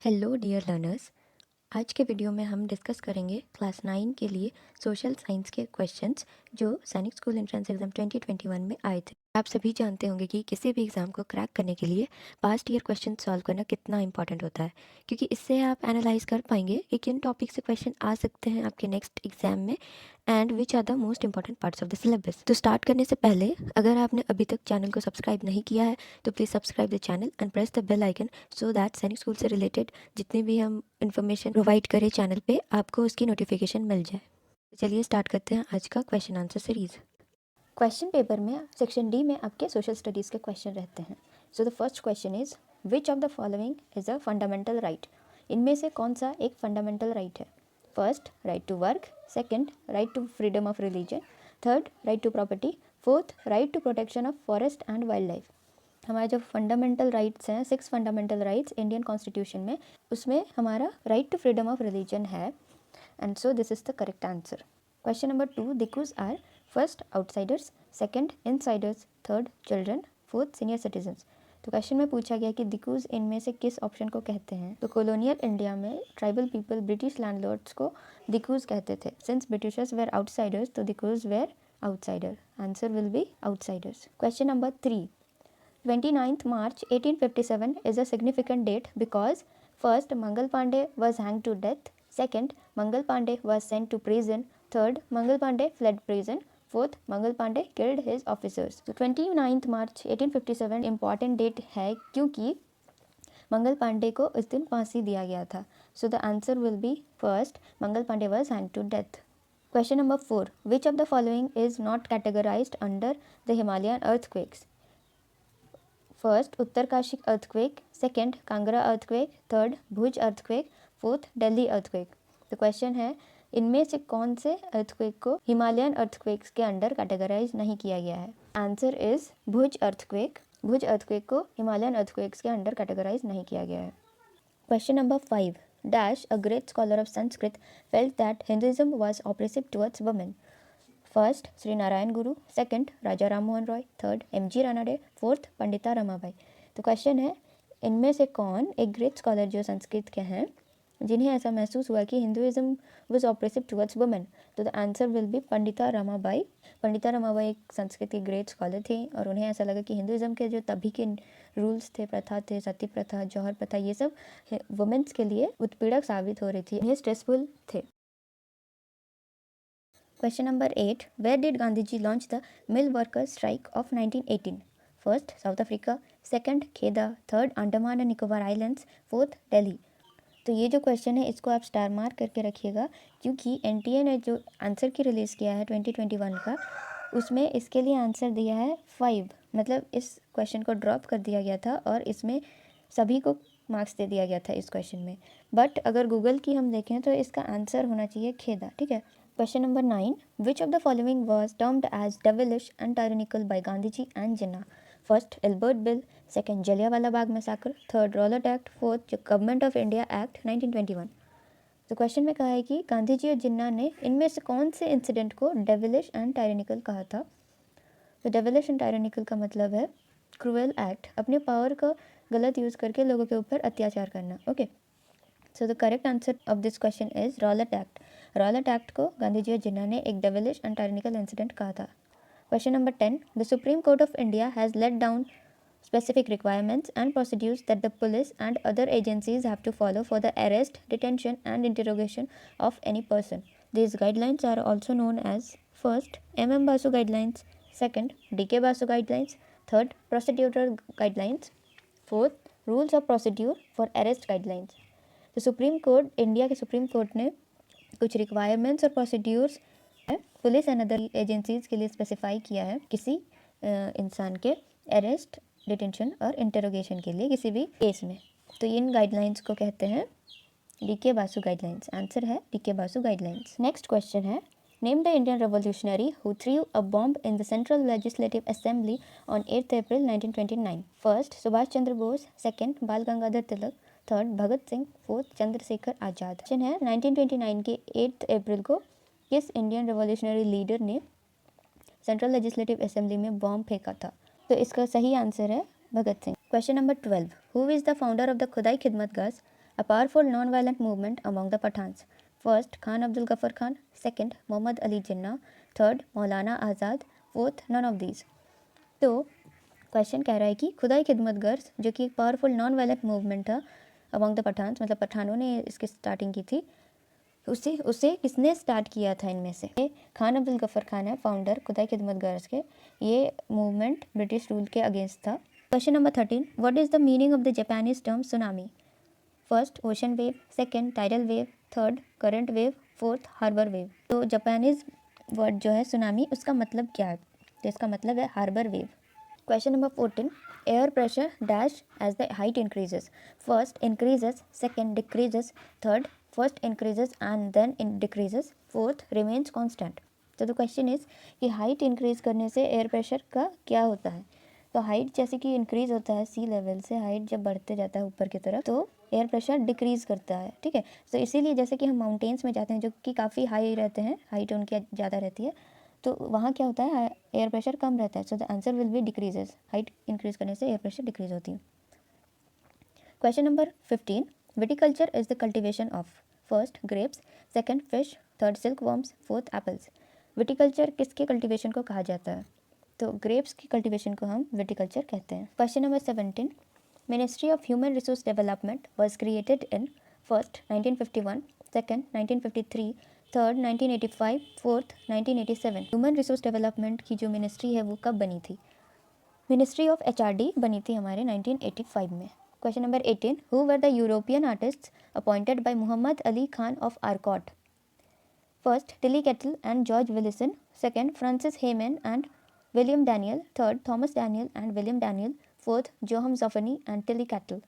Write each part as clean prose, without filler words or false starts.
Hello dear learners. आज के video में हम डिस्कस करेंगे क्लास 9 के लिए सोशल साइंस के क्वेश्चंस जो सैनिक स्कूल एंट्रेंस एग्जाम 2021 में आए थे। आप सभी जानते होंगे कि किसी भी एग्ज़ाम को क्रैक करने के लिए पास्ट ईयर क्वेश्चन सॉल्व करना कितना इंपॉर्टेंट होता है, क्योंकि इससे आप एनालाइज कर पाएंगे कि किन टॉपिक से क्वेश्चन आ सकते हैं आपके नेक्स्ट एग्जाम में and which are the most important parts of the syllabus. तो स्टार्ट करने से पहले अगर आपने अभी तक चैनल को सब्सक्राइब नहीं किया है तो please subscribe the channel and press the bell icon so that Sainik school से रिलेटेड जितनी भी हम इन्फॉर्मेशन प्रोवाइड करें चैनल पे आपको उसकी नोटिफिकेशन मिल जाए। तो चलिए स्टार्ट करते हैं आज का question answer series. Question paper में सेक्शन डी में आपके सोशल स्टडीज़ के क्वेश्चन रहते हैं। So the first question is which of the following is a fundamental right. इनमें से कौन सा एक फंडामेंटल राइट है? First, right to work. Second, right to freedom of religion. Third, right to property. Fourth, right to protection of forest and wildlife. हमारे जो fundamental rights हैं, 6 fundamental rights Indian constitution में, उसमें हमारा right to freedom of religion है, and so this is the correct answer. Question number 2, dikus are first outsiders, second insiders, third children, fourth senior citizens. तो question में पूछा गया कि दिकुज इनमें से किस ऑप्शन को कहते हैं। तो कॉलोनियल इंडिया में ट्राइबल पीपल ब्रिटिश लैंडलॉर्ड्स को दिकुज कहते थे। सिंस ब्रिटिशर्स वेर आउटसाइडर्स तो dikus were outsider. Answer will be outsiders. Question number 3, 29th March 1857 is a significant date because first, Mangal Pandey was hanged to death. Second, Mangal Pandey was sent to prison. Third, Mangal Pandey fled prison. Fourth, Mangal Pandey killed his officers. So 29th March 1857 important date है क्योंकि मंगल पांडे को उस दिन फांसी दिया गया था. So the answer will be first, Mangal Pandey was hanged to death. Question number 4, which of the following is not categorized under the Himalayan earthquakes? First, Uttarkashi earthquake. Second, Kangra earthquake. Third, Bhuj earthquake. Fourth, Delhi earthquake. तो question है इनमें से कौन से earthquake को Himalayan earthquakes के under categorise नहीं किया गया है? Answer is Bhuj earthquake. Bhuj earthquake को हिमालयन अर्थक्वेक्स के अंडर कैटेगराइज नहीं किया गया है। Question number 5, dash a great scholar of Sanskrit felt that Hinduism was oppressive towards women. First, Shri Narayan Guru. Second, Raja Ram Mohan Roy. Third, M G. Ranade. Fourth, Pandita Ramabai. तो क्वेश्चन है इनमें से कौन एक ग्रेट स्कॉलर जो संस्कृत के हैं जिन्हें ऐसा महसूस हुआ कि Hinduism was oppressive towards women. तो the answer will B Pandita Ramabai. Pandita Ramabai एक संस्कृत की ग्रेट स्कॉलर थी और उन्हें ऐसा लगा कि हिंदुइज्म के जो तभी के रूल्स थे, प्रथा थे, सती प्रथा, जौहर प्रथा, ये सब वुमेन्स के लिए उत्पीड़क साबित हो रही थी, इन्हें स्ट्रेसफुल थे। Question number 8, where did Gandhiji launch the mill workers strike of 1918? First, South Africa. Second, Kheda. Third, Andaman and Nicobar Islands. Fourth, Delhi. तो ये जो क्वेश्चन है इसको आप स्टार मार्क करके रखिएगा क्योंकि एनटीए ने जो आंसर की रिलीज़ किया है 2021 का, उसमें इसके लिए आंसर दिया है 5, मतलब इस क्वेश्चन को ड्रॉप कर दिया गया था और इसमें सभी को मार्क्स दे दिया गया था इस क्वेश्चन में। बट अगर गूगल की हम देखें तो इसका आंसर होना चाहिए खेदा। ठीक है। Question number 9, which of the following was termed as devilish and tyrannical by Gandhiji and Jinnah? First, Albert Bill. Second, Jallianwala Bagh Massacre. Third, Rowlatt Act. Fourth, Government of India Act 1921. तो question में कहा है कि गांधी जी और जिन्ना ने इनमें से कौन से इंसिडेंट को डेविलिश एंड टायरेनिकल कहा था। तो डेविलिश एंड टायरेनिकल का मतलब है क्रूएल एक्ट, अपने पावर का गलत यूज़ करके लोगों के ऊपर अत्याचार करना। Okay, so the correct answer of this question is Rowlatt act. Rowlatt act को गांधी जी और जिन्ना ने एक डेविलिश एंड टायरेनिकल इंसिडेंट कहा था। Question number 10, the supreme court of India has laid down specific requirements and procedures that the police and other agencies have to follow for the arrest, detention and interrogation of any person. These guidelines are also known as first, M.M. Basu guidelines. Second, D.K. Basu guidelines. Third, procedural guidelines. Fourth, rules of procedure for arrest guidelines. तो supreme court, India के supreme court ने कुछ requirements और procedures police and other agencies के लिए specify किया है किसी इंसान के अरेस्ट, डिटेंशन और इंटरोगेशन के लिए किसी भी केस में। तो इन गाइडलाइंस को कहते हैं डी.के. बासु गाइडलाइंस। आंसर है D K. Basu guidelines. Next question है, name the Indian revolutionary who threw a bomb in the central legislative assembly on 8 April 1929। First, Subhash Chandra Bose. Second, Bal Gangadhar Tilak. Third, Bhagat Singh. Fourth, Chandrashekhar Azad. Question है 1929 के 8 अप्रैल को किस इंडियन रेवोल्यूशनरी लीडर ने सेंट्रल लेजिस्लेटिव असेंबली में bomb फेंका था? तो इसका सही आंसर है भगत Singh. Question number 12, who is the founder of the Khudai Khidmatgar a powerful non violent movement among the Pathans. First Khan Abdul Ghaffar Khan, second Mohammad Ali Jinnah, third Maulana Azad, fourth none of these. तो क्वेश्चन कह रहा है कि खुदाई खिदमत गर्ज जो कि एक पावरफुल नॉन वायलेंट मूवमेंट था अमंग द पठान्स, मतलब पठानों ने इसकी स्टार्टिंग की थी, उसे किसने स्टार्ट किया था इनमें से? खान अब्दुल गफर खान है फाउंडर खुदाई खिदमत गर्ज के। ये मूवमेंट ब्रिटिश रूल के अगेंस्ट था। Question number 13, what is the meaning of the Japanese term tsunami? First ocean wave, second tidal wave, third current wave, fourth harbour wave. तो जापानीज वर्ड जो है सुनामी, उसका मतलब क्या है? तो इसका मतलब है harbour wave. Question number 14, air pressure dash as the height increases. First increases, second decreases, third first increases and then decreases, fourth remains constant. तो द क्वेश्चन इज कि हाइट इंक्रीज करने से एयर प्रेशर का क्या होता है? तो height जैसे कि इंक्रीज होता है सी लेवल से, हाइट जब बढ़ते जाता है ऊपर की तरफ तो एयर प्रेशर डिक्रीज करता है, ठीक है। तो इसीलिए जैसे कि हम माउंटेन्स में जाते हैं जो कि काफ़ी हाई रहते हैं, हाइट उनकी ज़्यादा रहती है, तो वहाँ क्या होता है एयर प्रेशर कम रहता है। So the answer will B decreases. Height increase करने से एयर प्रेशर डिक्रीज होती है। Question number 15, viticulture is the cultivation of. First grapes, second fish, third silk worms, fourth apples. Viticulture किसके कल्टिवेशन को कहा जाता है? तो ग्रेप्स की कल्टिवेशन को हम विटिकल्चर कहते हैं। Question number 17, ministry of human resource development was created in first 1951, second 1953, third 1985, fourth 1987। Human resource development की जो मिनिस्ट्री है वो कब बनी थी? मिनिस्ट्री ऑफ HRD बनी थी हमारे 1985 में। Question number 18, who were the European artist appointed by Mohammed Ali Khan of Arcot? First Tilly Kettle and George Willison, second Francis Hayman and William Daniell, third Thomas Daniell and William Daniell, fourth Johann Zoffany and Tilly Kettle.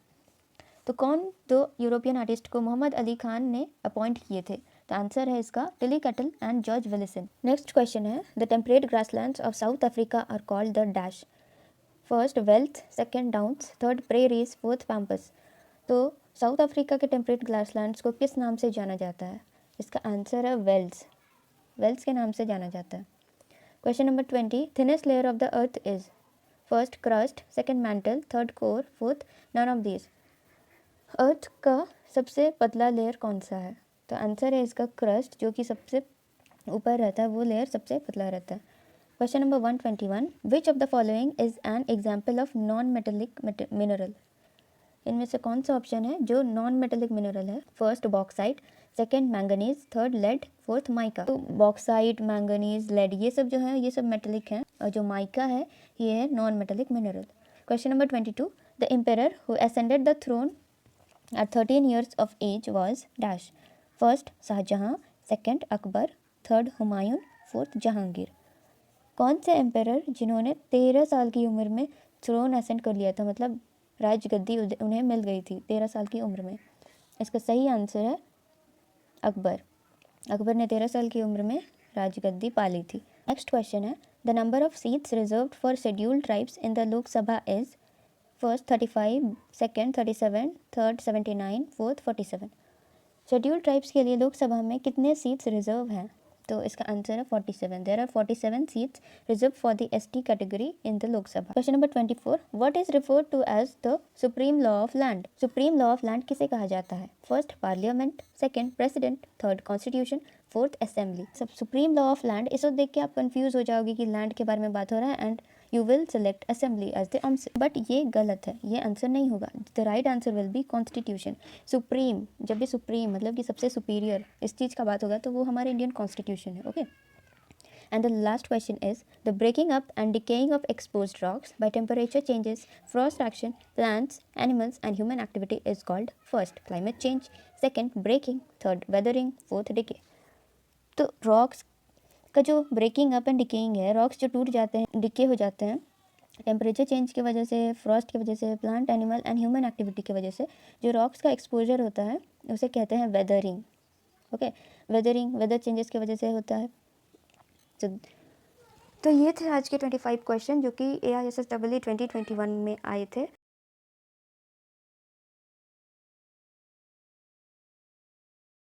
तो कौन दो European artist को मोहम्मद अली खान ने appoint किए थे? तो answer है इसका Tilly Kettle and George Willison. Next question है, the temperate grasslands of South Africa are called the dash. First veld, second downs, third prairies, fourth pampas. तो साउथ अफ्रीका के टेम्परेट ग्रासलैंड्स को किस नाम से जाना जाता है? इसका आंसर है वेल्स। वेल्स के नाम से जाना जाता है। Question number 20, thinnest layer of the earth is. First crust, second mantle, third core, fourth none of these. Earth का सबसे पतला लेयर कौन सा है? तो आंसर है इसका क्रस्ट, जो कि सबसे ऊपर रहता है, वो लेयर सबसे पतला रहता है। Question number 121, which of the following is an example of non metallic mineral? इनमें से कौन सा ऑप्शन है जो नॉन मेटेलिक मिनरल है? First bauxite, second manganese, third lead, fourth mica. तो बॉक्साइट, मैंगनीज, लेड ये सब जो है ये सब मेटेलिक हैं, और जो माइका है ये है non metallic mineral. Question number 22, the emperor who ascended the throne at 13 years of age was dash. First Shahjahan, second Akbar, third Humayun, fourth Jahangir. कौन से एम्पेरर जिन्होंने 13 साल की उम्र में थ्रोन असेंड कर लिया था, मतलब राजगद्दी उन्हें मिल गई थी 13 साल की उम्र में? इसका सही आंसर है अकबर। अकबर ने 13 साल की उम्र में राजगद्दी पाली थी। नेक्स्ट क्वेश्चन है, the number of seats reserved for scheduled tribes in the Lok Sabha is. First 35, second 37, third 79, fourth 47। Scheduled tribes के लिए लोकसभा में कितने सीट्स रिजर्व हैं? तो इसका आंसर है 47। There are 47 seats reserve for the ST category in the Lok Sabha. Question number 24, what is referred to as the supreme law of land? Supreme law of land किसे कहा जाता है? First parliament, second president, third constitution, fourth assembly. सब supreme law of land, इसको देख के आप confuse हो जाओगे कि लैंड के बारे में बात हो रहा है, and you will select assembly as the answer, but ये गलत है, ये आंसर नहीं होगा। The right answer will be constitution. Supreme, जब भी सुप्रीम मतलब कि सबसे सुपीरियर इस चीज़ का बात होगा तो वो हमारे इंडियन कॉन्स्टिट्यूशन है, okay. And the last question is, the breaking up and decaying of exposed rocks by temperature changes, frost action, plants, animals and human activity is called first climate change, second breaking, third weathering, fourth decay। तो rocks का जो breaking up and decaying है, rocks जो टूट जाते हैं, decay हो जाते हैं टेम्परेचर चेंज की वजह से, फ्रॉस्ट की वजह से, plant, animal and human activity की वजह से जो रॉक्स का एक्सपोजर होता है उसे कहते हैं weathering, okay. Weathering weather changes की वजह से होता है। तो ये थे आज के 25 क्वेश्चन जो कि AISSEE 2021 में आए थे।